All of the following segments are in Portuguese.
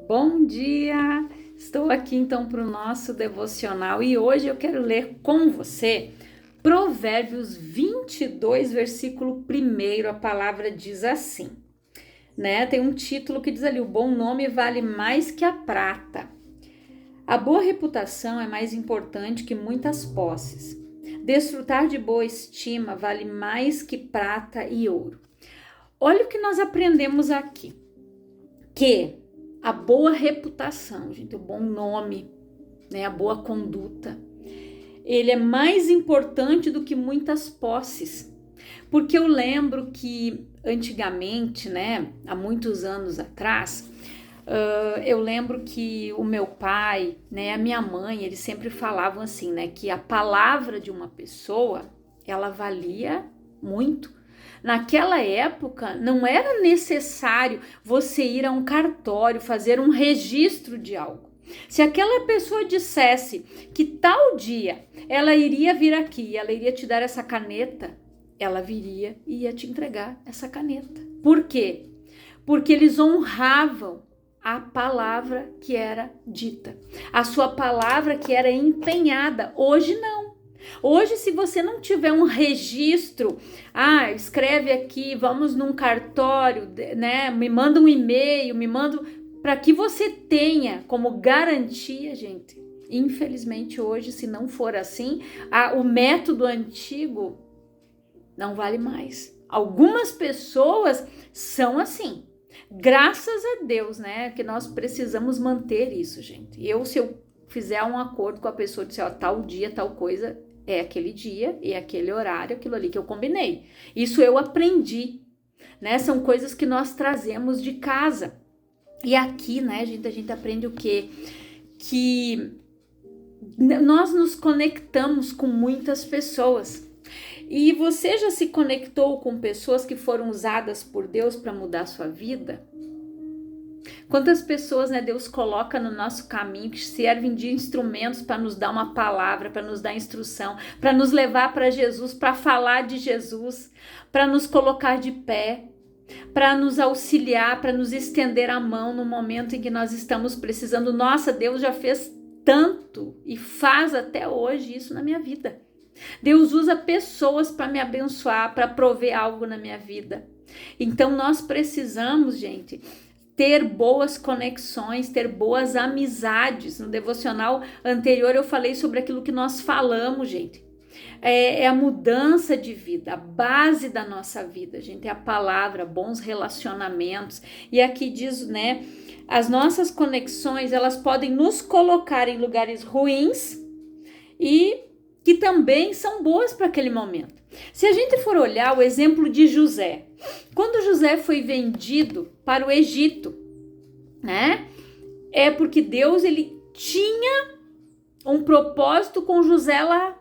Bom dia! Estou aqui então para o nosso devocional e hoje eu quero ler com você Provérbios 22, versículo 1. A palavra diz assim, né? Tem um título que diz ali: o bom nome vale mais que a prata. A boa reputação é mais importante que muitas posses. Desfrutar de boa estima vale mais que prata e ouro. Olha o que nós aprendemos aqui, que a boa reputação, gente, o bom nome, né, a boa conduta, ele é mais importante do que muitas posses. Porque eu lembro que antigamente, né, há muitos anos atrás, eu lembro que o meu pai, né, a minha mãe, eles sempre falavam assim, né, que a palavra de uma pessoa, ela valia muito. Naquela época, não era necessário você ir a um cartório, fazer um registro de algo. Se aquela pessoa dissesse que tal dia ela iria vir aqui, ela iria te dar essa caneta, ela viria e ia te entregar essa caneta. Por quê? Porque eles honravam a palavra que era dita, a sua palavra que era empenhada. Hoje não. Hoje, se você não tiver um registro, escreve aqui, vamos num cartório, né? Me manda um e-mail, para que você tenha como garantia, gente. Infelizmente, hoje, se não for assim, o método antigo não vale mais. Algumas pessoas são assim. Graças a Deus, né? Que nós precisamos manter isso, gente. Se eu fizer um acordo com a pessoa, disser, tal dia, tal coisa, é aquele dia, é aquele horário, aquilo ali que eu combinei. Isso eu aprendi, né? São coisas que nós trazemos de casa. E aqui, né, gente, a gente aprende o quê? Que nós nos conectamos com muitas pessoas. E você já se conectou com pessoas que foram usadas por Deus para mudar a sua vida? Quantas pessoas, né, Deus coloca no nosso caminho que servem de instrumentos para nos dar uma palavra, para nos dar instrução, para nos levar para Jesus, para falar de Jesus, para nos colocar de pé, para nos auxiliar, para nos estender a mão no momento em que nós estamos precisando. Nossa, Deus já fez tanto e faz até hoje isso na minha vida. Deus usa pessoas para me abençoar, para prover algo na minha vida. Então nós precisamos, gente, ter boas conexões, ter boas amizades. No devocional anterior eu falei sobre aquilo que nós falamos, gente. É a mudança de vida, a base da nossa vida, gente, é a palavra, bons relacionamentos. E aqui diz, né, as nossas conexões, elas podem nos colocar em lugares ruins e que também são boas para aquele momento. Se a gente for olhar o exemplo de José, quando José foi vendido para o Egito, né? É porque Deus, ele tinha um propósito com José lá.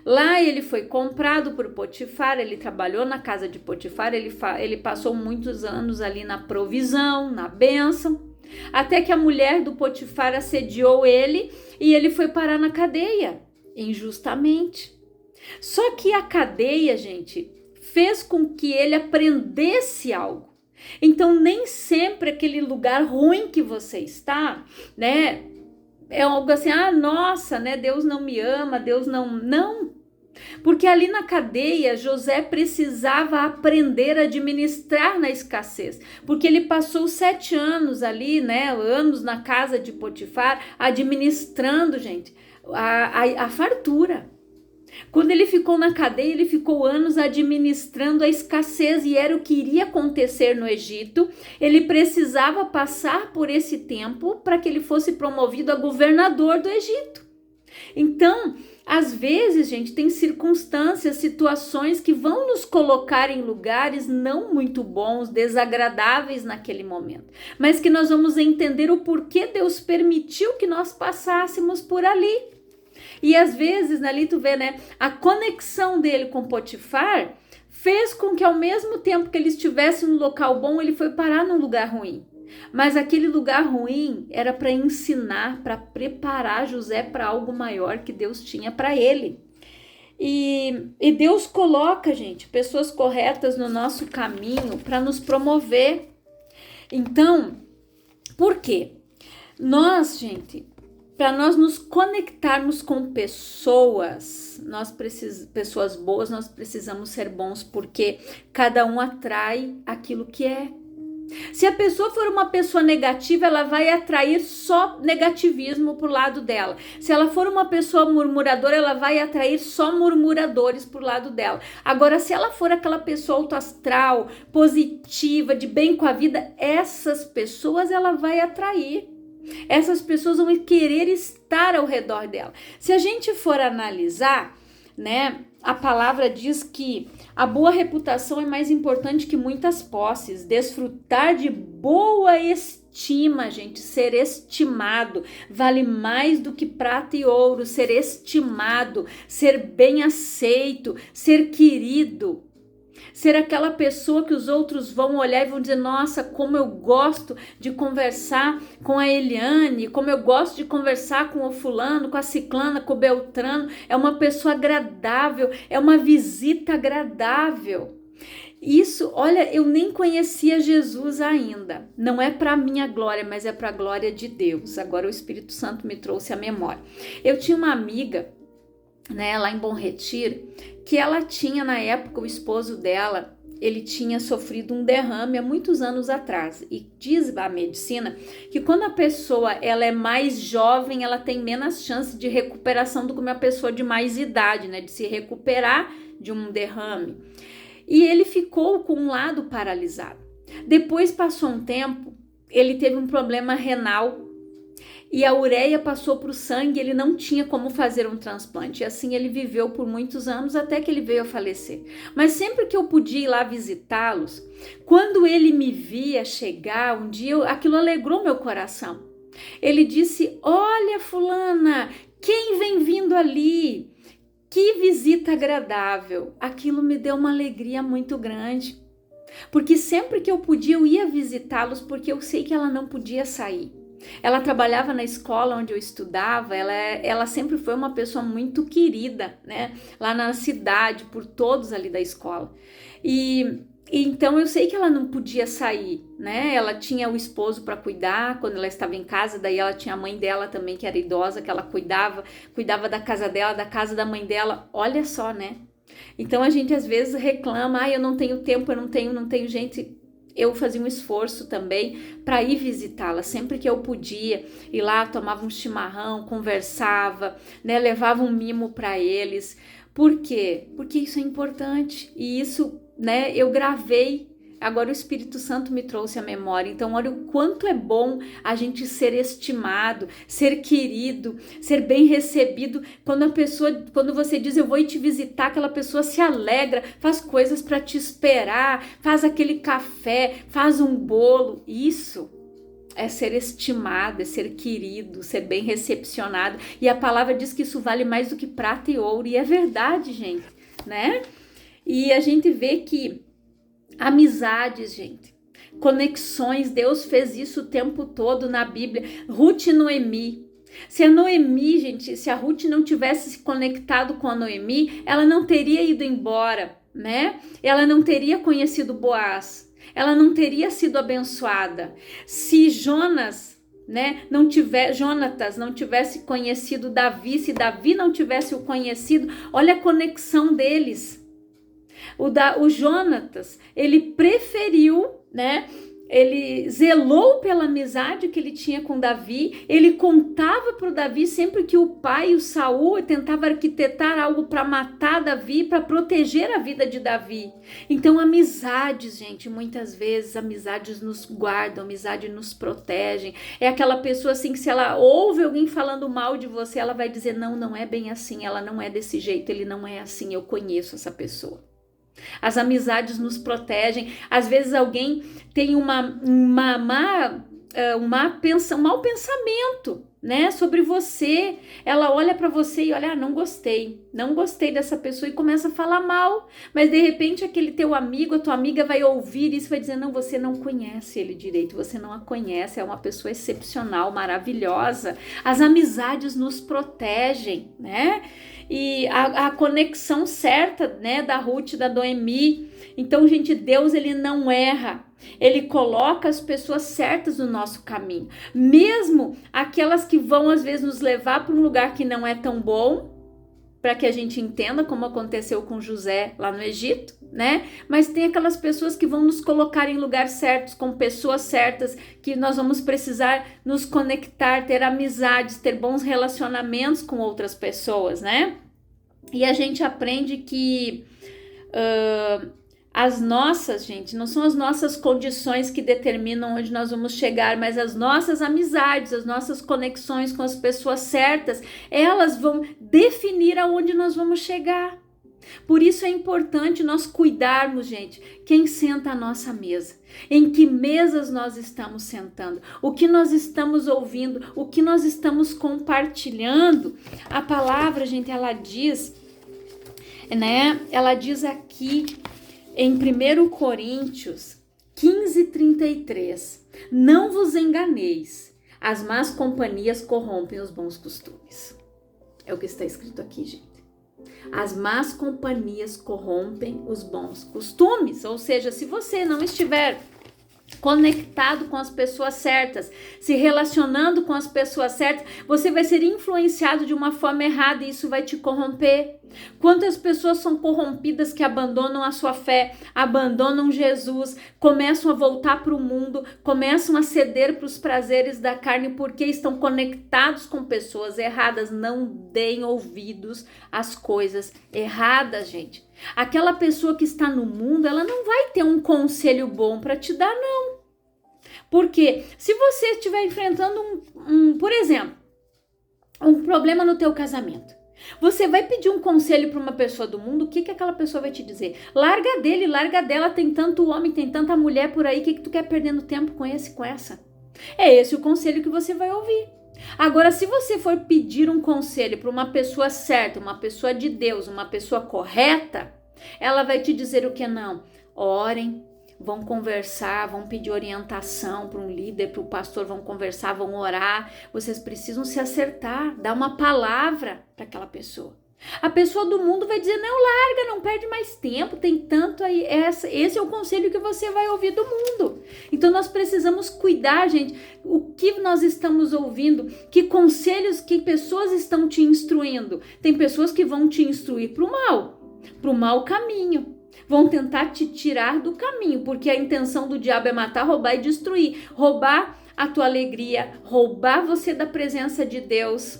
Lá ele foi comprado por Potifar, ele trabalhou na casa de Potifar, ele passou muitos anos ali na provisão, na bênção, até que a mulher do Potifar assediou ele e ele foi parar na cadeia, injustamente. Só que a cadeia, gente, fez com que ele aprendesse algo. Então, nem sempre aquele lugar ruim que você está, né, é algo assim, nossa, né, Deus não me ama, Deus não. Porque ali na cadeia, José precisava aprender a administrar na escassez, porque ele passou 7 anos ali, né, anos na casa de Potifar, administrando, gente, a fartura. Quando ele ficou na cadeia, ele ficou anos administrando a escassez e era o que iria acontecer no Egito. Ele precisava passar por esse tempo para que ele fosse promovido a governador do Egito. Então, às vezes, gente, tem circunstâncias, situações que vão nos colocar em lugares não muito bons, desagradáveis naquele momento, mas que nós vamos entender o porquê Deus permitiu que nós passássemos por ali. E às vezes, ali tu vê, né, a conexão dele com Potifar fez com que ao mesmo tempo que ele estivesse num local bom, ele foi parar num lugar ruim. Mas aquele lugar ruim era para ensinar, para preparar José para algo maior que Deus tinha para ele. E Deus coloca, gente, pessoas corretas no nosso caminho para nos promover. Então, Por quê? Nós, gente, para nós nos conectarmos com pessoas, pessoas boas, nós precisamos ser bons, porque cada um atrai aquilo que é. Se a pessoa for uma pessoa negativa, ela vai atrair só negativismo pro lado dela. Se ela for uma pessoa murmuradora, ela vai atrair só murmuradores pro lado dela. Agora, se ela for aquela pessoa autoastral, positiva, de bem com a vida, essas pessoas ela vai atrair. Essas pessoas vão querer estar ao redor dela. Se a gente for analisar, né, a palavra diz que a boa reputação é mais importante que muitas posses. Desfrutar de boa estima, gente, ser estimado, vale mais do que prata e ouro. Ser estimado, ser bem aceito, ser querido. Ser aquela pessoa que os outros vão olhar e vão dizer, nossa, como eu gosto de conversar com a Eliane, como eu gosto de conversar com o fulano, com a ciclana, com o beltrano. É uma pessoa agradável, é uma visita agradável. Isso, olha, eu nem conhecia Jesus ainda. Não é para minha glória, mas é para a glória de Deus. Agora o Espírito Santo me trouxe à memória. Eu tinha uma amiga, né, lá em Bom Retiro, que ela tinha na época, o esposo dela, ele tinha sofrido um derrame há muitos anos atrás, e diz a medicina que quando a pessoa ela é mais jovem, ela tem menos chance de recuperação do que uma pessoa de mais idade, né, de se recuperar de um derrame. E ele ficou com um lado paralisado. Depois passou um tempo, ele teve um problema renal e a ureia passou para o sangue, ele não tinha como fazer um transplante. E assim ele viveu por muitos anos até que ele veio a falecer. Mas sempre que eu podia ir lá visitá-los, quando ele me via chegar um dia, aquilo alegrou meu coração. Ele disse, olha fulana, quem vem vindo ali? Que visita agradável. Aquilo me deu uma alegria muito grande. Porque sempre que eu podia, eu ia visitá-los, porque eu sei que ela não podia sair. Ela trabalhava na escola onde eu estudava, ela sempre foi uma pessoa muito querida, né? Lá na cidade, por todos ali da escola. E então eu sei que ela não podia sair, né? Ela tinha o esposo para cuidar quando ela estava em casa, daí ela tinha a mãe dela também, que era idosa, que ela cuidava da casa dela, da casa da mãe dela. Olha só, né? Então a gente às vezes reclama, eu não tenho tempo, eu não tenho gente. Eu fazia um esforço também para ir visitá-la, sempre que eu podia ir lá, tomava um chimarrão, conversava, né, levava um mimo para eles. Por quê? Porque isso é importante e isso, né, eu gravei. Agora o Espírito Santo me trouxe à memória. Então, olha o quanto é bom a gente ser estimado, ser querido, ser bem recebido. Quando você diz eu vou ir te visitar, aquela pessoa se alegra, faz coisas para te esperar, faz aquele café, faz um bolo. Isso é ser estimado, é ser querido, ser bem recepcionado. E a palavra diz que isso vale mais do que prata e ouro. E é verdade, gente, né? E a gente vê que amizades, gente, conexões, Deus fez isso o tempo todo na Bíblia. Ruth e Noemi. Se a Noemi, gente, se a Ruth não tivesse se conectado com a Noemi, ela não teria ido embora, né? Ela não teria conhecido Boaz. Ela não teria sido abençoada. Se Jonatas não tivesse conhecido Davi, se Davi não tivesse o conhecido, olha a conexão deles. O Jonatas, ele preferiu, né? Ele zelou pela amizade que ele tinha com Davi, ele contava para o Davi sempre que o pai, o Saul, tentava arquitetar algo para matar Davi, para proteger a vida de Davi. Então, amizades, gente, muitas vezes amizades nos guardam, amizade nos protegem. É aquela pessoa assim que se ela ouve alguém falando mal de você, ela vai dizer, não é bem assim, ela não é desse jeito, ele não é assim, eu conheço essa pessoa. As amizades nos protegem. Às vezes alguém tem um mau pensamento, né, sobre você. Ela olha para você e olha, não gostei dessa pessoa e começa a falar mal. Mas de repente aquele teu amigo, a tua amiga vai ouvir isso e vai dizer, não, você não conhece ele direito, você não a conhece, é uma pessoa excepcional, maravilhosa. As amizades nos protegem, né? E a conexão certa, né, da Ruth e da Noemi. Então, gente, Deus, ele não erra. Ele coloca as pessoas certas no nosso caminho, mesmo aquelas que vão às vezes nos levar para um lugar que não é tão bom, para que a gente entenda como aconteceu com José lá no Egito, né? Mas tem aquelas pessoas que vão nos colocar em lugares certos, com pessoas certas, que nós vamos precisar nos conectar, ter amizades, ter bons relacionamentos com outras pessoas, né? E a gente aprende que as nossas, gente, não são as nossas condições que determinam onde nós vamos chegar, mas as nossas amizades, as nossas conexões com as pessoas certas, elas vão definir aonde nós vamos chegar. Por isso é importante nós cuidarmos, gente, quem senta à nossa mesa, em que mesas nós estamos sentando, o que nós estamos ouvindo, o que nós estamos compartilhando. A palavra, gente, ela diz, né? Ela diz aqui em 1 Coríntios 15:33, não vos enganeis, as más companhias corrompem os bons costumes. É o que está escrito aqui, gente. As más companhias corrompem os bons costumes, ou seja, se você não estiver conectado com as pessoas certas, se relacionando com as pessoas certas, você vai ser influenciado de uma forma errada e isso vai te corromper. Quantas pessoas são corrompidas que abandonam a sua fé, abandonam Jesus, começam a voltar para o mundo, começam a ceder para os prazeres da carne porque estão conectados com pessoas erradas. Não deem ouvidos às coisas erradas, gente. Aquela pessoa que está no mundo, ela não vai ter um conselho bom para te dar, não. Porque se você estiver enfrentando por exemplo, um problema no teu casamento, você vai pedir um conselho para uma pessoa do mundo, o que aquela pessoa vai te dizer? Larga dele, larga dela, tem tanto homem, tem tanta mulher por aí, o que tu quer perdendo tempo com esse, com essa? É esse o conselho que você vai ouvir. Agora, se você for pedir um conselho para uma pessoa certa, uma pessoa de Deus, uma pessoa correta, ela vai te dizer o que? Não. Orem, vão conversar, vão pedir orientação para um líder, para o pastor, vão conversar, vão orar. Vocês precisam se acertar, dar uma palavra para aquela pessoa. A pessoa do mundo vai dizer, não, larga, não perde mais tempo, tem tanto aí, esse é o conselho que você vai ouvir do mundo. Então nós precisamos cuidar, gente, o que nós estamos ouvindo, que conselhos, que pessoas estão te instruindo. Tem pessoas que vão te instruir para o mau caminho, vão tentar te tirar do caminho, porque a intenção do diabo é matar, roubar e destruir, roubar a tua alegria, roubar você da presença de Deus,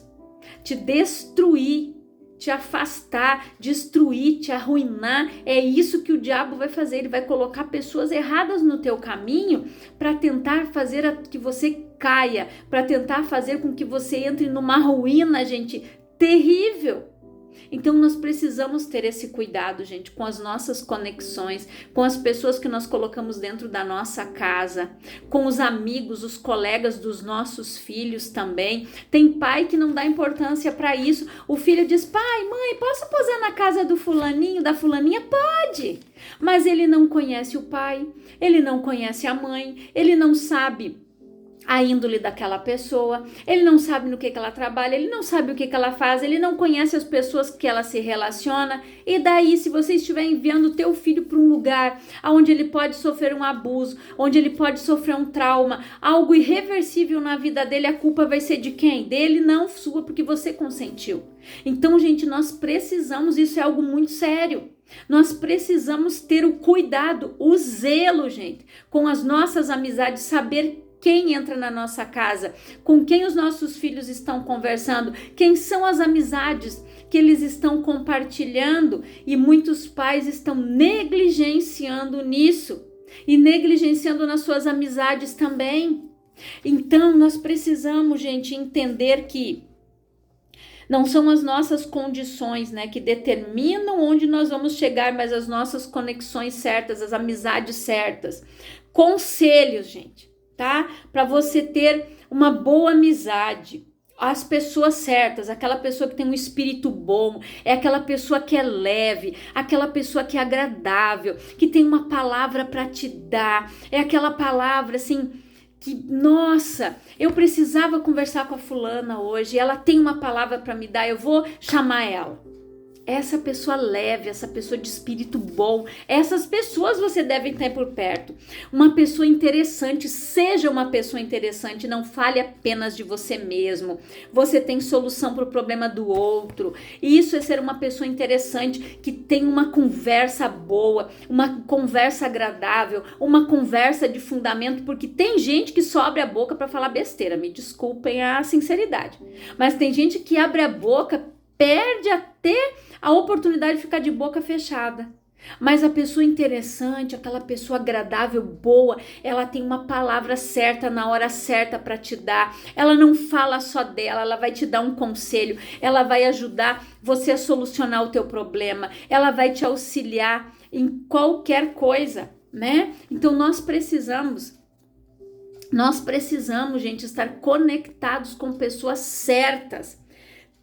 te destruir, te afastar, destruir, te arruinar. É isso que o diabo vai fazer. Ele vai colocar pessoas erradas no teu caminho para tentar fazer que você caia, para tentar fazer com que você entre numa ruína, gente, terrível. Então nós precisamos ter esse cuidado, gente, com as nossas conexões, com as pessoas que nós colocamos dentro da nossa casa, com os amigos, os colegas dos nossos filhos também. Tem pai que não dá importância para isso. O filho diz, pai, mãe, posso posar na casa do fulaninho, da fulaninha? Pode! Mas ele não conhece o pai, ele não conhece a mãe, ele não sabe a índole daquela pessoa, ele não sabe no que ela trabalha, ele não sabe o que ela faz, ele não conhece as pessoas que ela se relaciona. E daí, se você estiver enviando o teu filho para um lugar onde ele pode sofrer um abuso, onde ele pode sofrer um trauma, algo irreversível na vida dele, a culpa vai ser de quem? Dele, não sua, porque você consentiu. Então, gente, nós precisamos, isso é algo muito sério. Nós precisamos ter o cuidado, o zelo, gente, com as nossas amizades, saber quem entra na nossa casa, com quem os nossos filhos estão conversando, quem são as amizades que eles estão compartilhando, e muitos pais estão negligenciando nisso e negligenciando nas suas amizades também. Então nós precisamos, gente, entender que não são as nossas condições, né, que determinam onde nós vamos chegar, mas as nossas conexões certas, as amizades certas. Conselhos, gente, tá? Para você ter uma boa amizade, as pessoas certas, aquela pessoa que tem um espírito bom, é aquela pessoa que é leve, aquela pessoa que é agradável, que tem uma palavra para te dar, é aquela palavra assim que, nossa, eu precisava conversar com a fulana hoje, ela tem uma palavra para me dar, eu vou chamar ela. essa pessoa leve, essa pessoa de espírito bom, essas pessoas você deve ter por perto. Uma pessoa interessante, seja uma pessoa interessante, não fale apenas de você mesmo. Você tem solução para o problema do outro. E isso é ser uma pessoa interessante, que tem uma conversa boa, uma conversa agradável, uma conversa de fundamento, porque tem gente que só abre a boca para falar besteira, me desculpem a sinceridade. Mas tem gente que abre a boca, perde até a oportunidade de ficar de boca fechada. Mas a pessoa interessante, aquela pessoa agradável, boa, ela tem uma palavra certa na hora certa para te dar. Ela não fala só dela, ela vai te dar um conselho, ela vai ajudar você a solucionar o teu problema, ela vai te auxiliar em qualquer coisa, né? Então nós precisamos, gente, estar conectados com pessoas certas.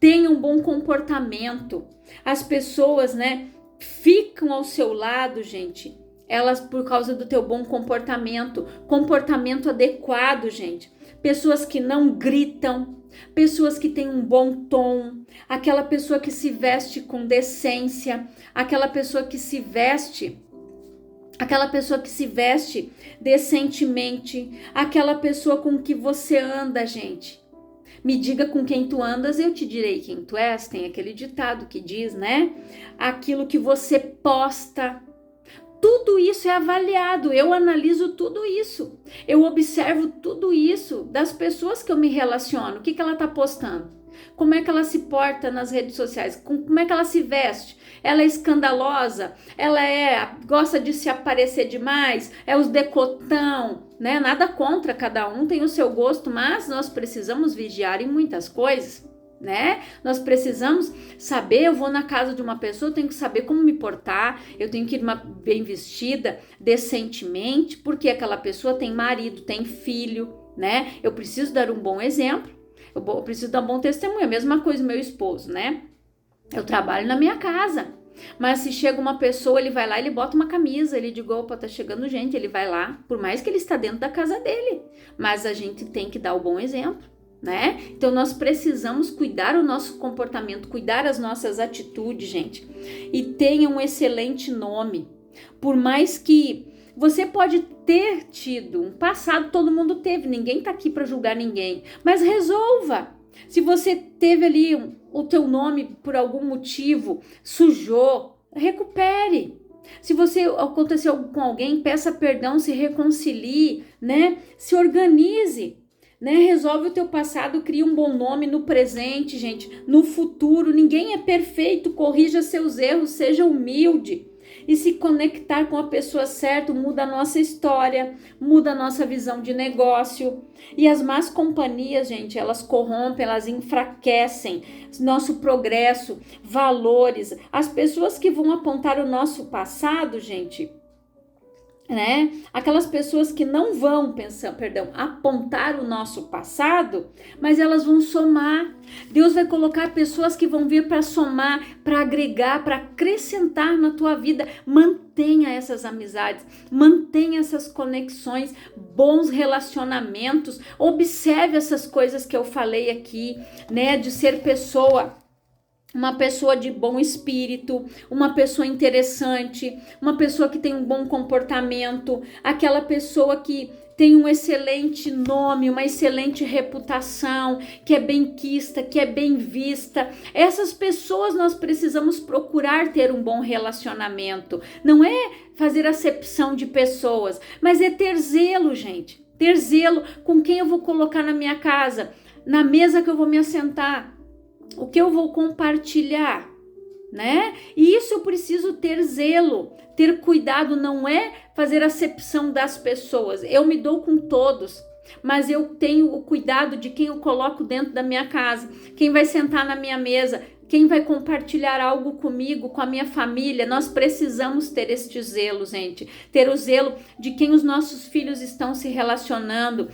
Tenha um bom comportamento. As pessoas, né, ficam ao seu lado, gente, elas por causa do teu bom comportamento adequado, gente. Pessoas que não gritam, pessoas que têm um bom tom, aquela pessoa que se veste com decência, aquela pessoa que se veste decentemente, aquela pessoa com que você anda, gente. Me diga com quem tu andas, eu te direi quem tu és. Tem aquele ditado que diz, né? Aquilo que você posta, tudo isso é avaliado. Eu analiso tudo isso. Eu observo tudo isso das pessoas que eu me relaciono. O que ela tá postando? Como é que ela se porta nas redes sociais? Como é que ela se veste? Ela é escandalosa? Ela gosta de se aparecer demais? É os decotão, né? Nada contra, cada um tem o seu gosto, mas nós precisamos vigiar em muitas coisas, né? Nós precisamos saber, eu vou na casa de uma pessoa, eu tenho que saber como me portar, eu tenho que ir bem vestida, decentemente, porque aquela pessoa tem marido, tem filho, né? Eu preciso dar um bom exemplo. Eu preciso dar um bom testemunho. A mesma coisa o meu esposo, né? Eu trabalho na minha casa. Mas se chega uma pessoa, ele vai lá, ele bota uma camisa, ele diz, opa, tá chegando gente, ele vai lá, por mais que ele está dentro da casa dele. Mas a gente tem que dar o bom exemplo, né? Então nós precisamos cuidar o nosso comportamento, cuidar as nossas atitudes, gente. E tenha um excelente nome. Por mais que você pode ter tido um passado, todo mundo teve, ninguém tá aqui para julgar ninguém, mas resolva. Se você teve ali o teu nome por algum motivo, sujou, recupere. Se você aconteceu com alguém, peça perdão, se reconcilie, né? Se organize, né? Resolve o teu passado, cria um bom nome no presente, gente, no futuro. Ninguém é perfeito, corrija seus erros, seja humilde. E se conectar com a pessoa certa muda a nossa história, muda a nossa visão de negócio. E as más companhias, gente, elas corrompem, elas enfraquecem nosso progresso, valores. As pessoas que vão apontar o nosso passado, gente, né? Aquelas pessoas que não vão apontar o nosso passado, mas elas vão somar. Deus vai colocar pessoas que vão vir para somar, para agregar, para acrescentar na tua vida. Mantenha essas amizades, mantenha essas conexões, bons relacionamentos. Observe essas coisas que eu falei aqui, né? De ser uma pessoa de bom espírito, uma pessoa interessante, uma pessoa que tem um bom comportamento, aquela pessoa que tem um excelente nome, uma excelente reputação, que é benquista, que é bem vista. Essas pessoas nós precisamos procurar ter um bom relacionamento. Não é fazer acepção de pessoas, mas é ter zelo, gente. Ter zelo com quem eu vou colocar na minha casa, na mesa que eu vou me assentar, o que eu vou compartilhar, né? E isso eu preciso ter zelo, ter cuidado, não é fazer acepção das pessoas. Eu me dou com todos, mas eu tenho o cuidado de quem eu coloco dentro da minha casa, quem vai sentar na minha mesa, quem vai compartilhar algo comigo, com a minha família. Nós precisamos ter este zelo, gente. Ter o zelo de quem os nossos filhos estão se relacionando,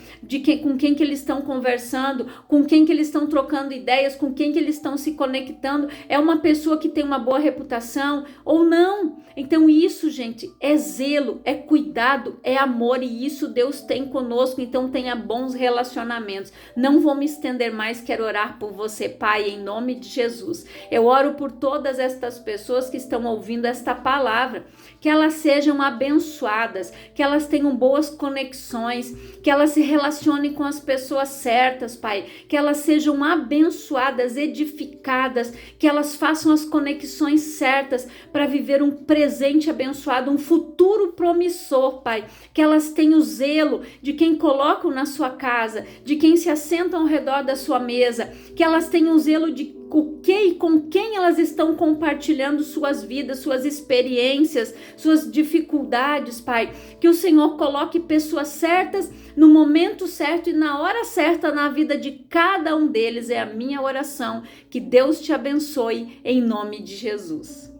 com quem que eles estão conversando, com quem que eles estão trocando ideias, com quem que eles estão se conectando. É uma pessoa que tem uma boa reputação ou não? Então isso, gente, é zelo, é cuidado, é amor, e isso Deus tem conosco. Então tenha bons relacionamentos. Não vou me estender mais, quero orar por você, Pai, em nome de Jesus. Jesus. Eu oro por todas estas pessoas que estão ouvindo esta palavra, que elas sejam abençoadas, que elas tenham boas conexões, que elas se relacionem com as pessoas certas, Pai, que elas sejam abençoadas, edificadas, que elas façam as conexões certas para viver um presente abençoado, um futuro promissor, Pai, que elas tenham o zelo de quem colocam na sua casa, de quem se assentam ao redor da sua mesa, que elas tenham o zelo de o que e com quem elas estão compartilhando suas vidas, suas experiências, suas dificuldades, Pai. Que o Senhor coloque pessoas certas no momento certo e na hora certa na vida de cada um deles. É a minha oração. Que Deus te abençoe em nome de Jesus.